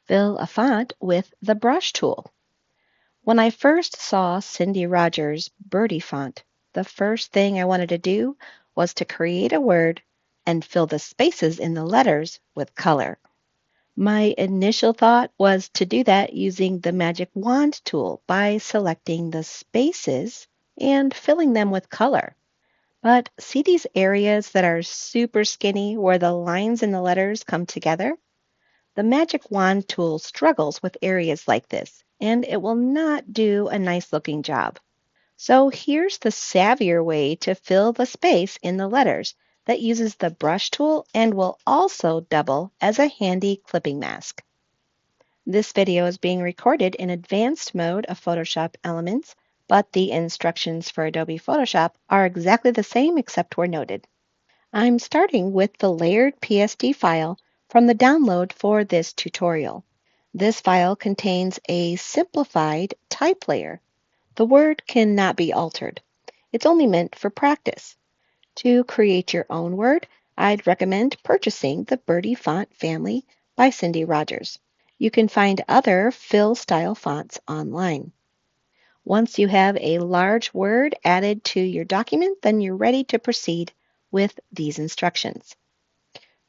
Fill a font with the brush tool. When I first saw Cindy Rogers' Birdie font, the first thing I wanted to do was to create a word and fill the spaces in the letters with color. My initial thought was to do that using the magic wand tool by selecting the spaces and filling them with color. But see these areas that are super skinny where the lines in the letters come together? The magic wand tool struggles with areas like this, and it will not do a nice looking job. So here's the savvier way to fill the space in the letters that uses the brush tool and will also double as a handy clipping mask. This video is being recorded in advanced mode of Photoshop Elements, but the instructions for Adobe Photoshop are exactly the same except where noted. I'm starting with the layered PSD file from the download for this tutorial. This file contains a simplified type layer. The word cannot be altered. It's only meant for practice. To create your own word, I'd recommend purchasing the Birdie font family by Cindy Rogers. You can find other fill style fonts online. Once you have a large word added to your document, then you're ready to proceed with these instructions.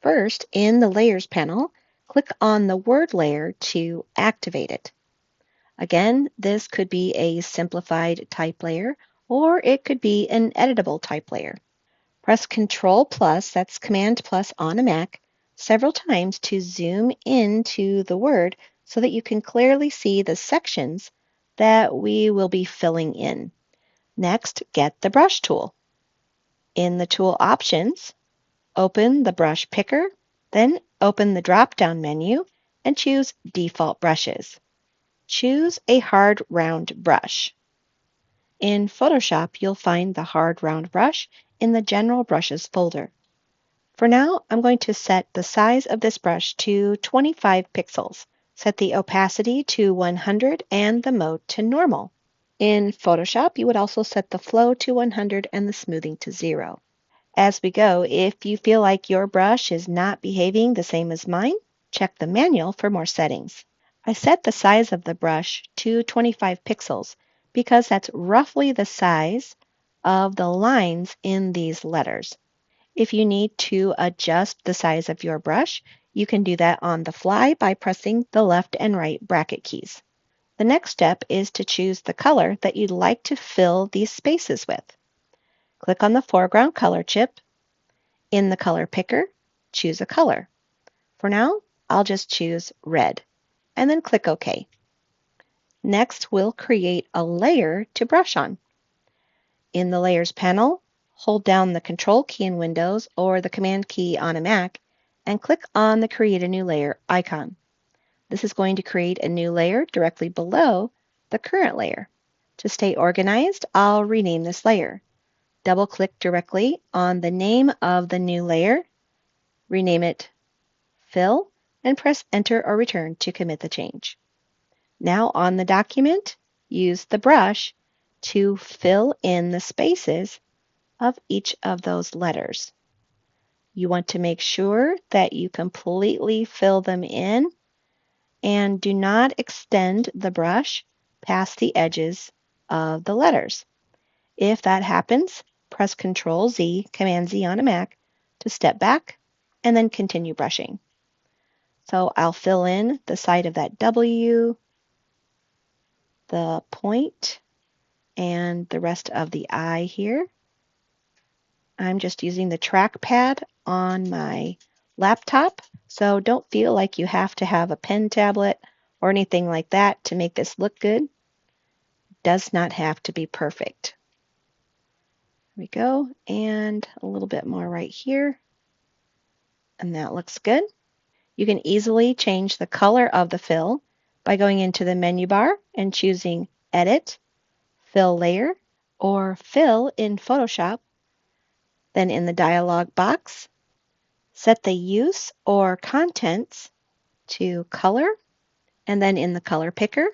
First, in the Layers panel, click on the Word layer to activate it. Again, this could be a simplified type layer, or it could be an editable type layer. Press Control plus, that's Command plus on a Mac, several times to zoom into the word so that you can clearly see the sections that we will be filling in. Next, get the brush tool. In the tool options, open the brush picker, then open the drop-down menu and choose Default Brushes. Choose a hard round brush. In Photoshop, you'll find the hard round brush in the General Brushes folder. For now, I'm going to set the size of this brush to 25 pixels. Set the opacity to 100 and the mode to normal. In Photoshop, you would also set the flow to 100 and the smoothing to 0. As we go, if you feel like your brush is not behaving the same as mine, check the manual for more settings. I set the size of the brush to 25 pixels because that's roughly the size of the lines in these letters. If you need to adjust the size of your brush, you can do that on the fly by pressing the left and right bracket keys. The next step is to choose the color that you'd like to fill these spaces with. Click on the foreground color chip. In the color picker, choose a color. For now, I'll just choose red, and then click OK. Next, we'll create a layer to brush on. In the Layers panel, hold down the Control key in Windows or the Command key on a Mac, and click on the Create a New Layer icon. This is going to create a new layer directly below the current layer. To stay organized, I'll rename this layer. Double-click directly on the name of the new layer, rename it Fill, and press Enter or Return to commit the change. Now on the document, use the brush to fill in the spaces of each of those letters. You want to make sure that you completely fill them in and do not extend the brush past the edges of the letters. If that happens, press Ctrl-Z, Command-Z on a Mac to step back and then continue brushing. So I'll fill in the side of that W, the point, and the rest of the I here. I'm just using the trackpad on my laptop, so don't feel like you have to have a pen tablet or anything like that to make this look good. It does not have to be perfect. There we go, and a little bit more right here, and that looks good. You can easily change the color of the fill by going into the menu bar and choosing Edit, Fill Layer, or Fill in Photoshop. Then in the dialog box, set the use or contents to color, and then in the color picker,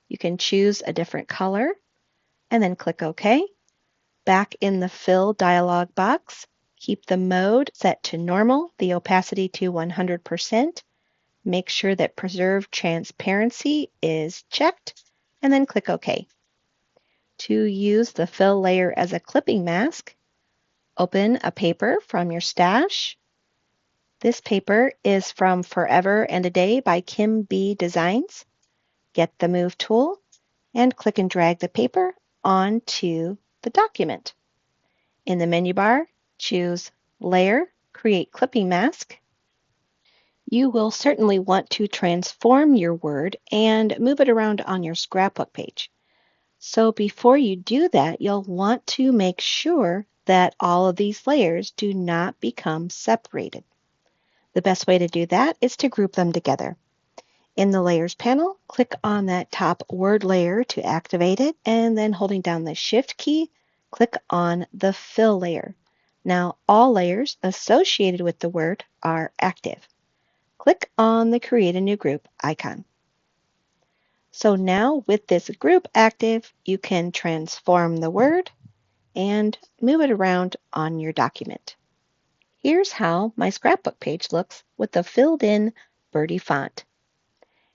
you can choose a different color and then click OK. Back in the Fill dialog box, keep the mode set to normal, the opacity to 100%, make sure that Preserve Transparency is checked, and then click OK. To use the fill layer as a clipping mask, open a paper from your stash. This paper is from Forever and a Day by Kim B. Designs. Get the Move tool and click and drag the paper onto the document. In the menu bar, choose Layer, Create Clipping Mask. You will certainly want to transform your word and move it around on your scrapbook page. So before you do that, you'll want to make sure that all of these layers do not become separated. The best way to do that is to group them together. In the Layers panel, click on that top word layer to activate it, and then holding down the Shift key, click on the Fill layer. Now all layers associated with the word are active. Click on the Create a New Group icon. So now with this group active, you can transform the word and move it around on your document. Here's how my scrapbook page looks with the filled in birdie font.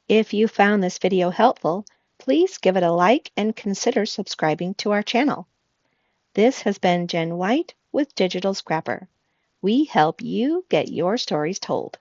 If you found this video helpful, please give it a like and consider subscribing to our channel. This has been Jen White with Digital Scrapper. We help you get your stories told.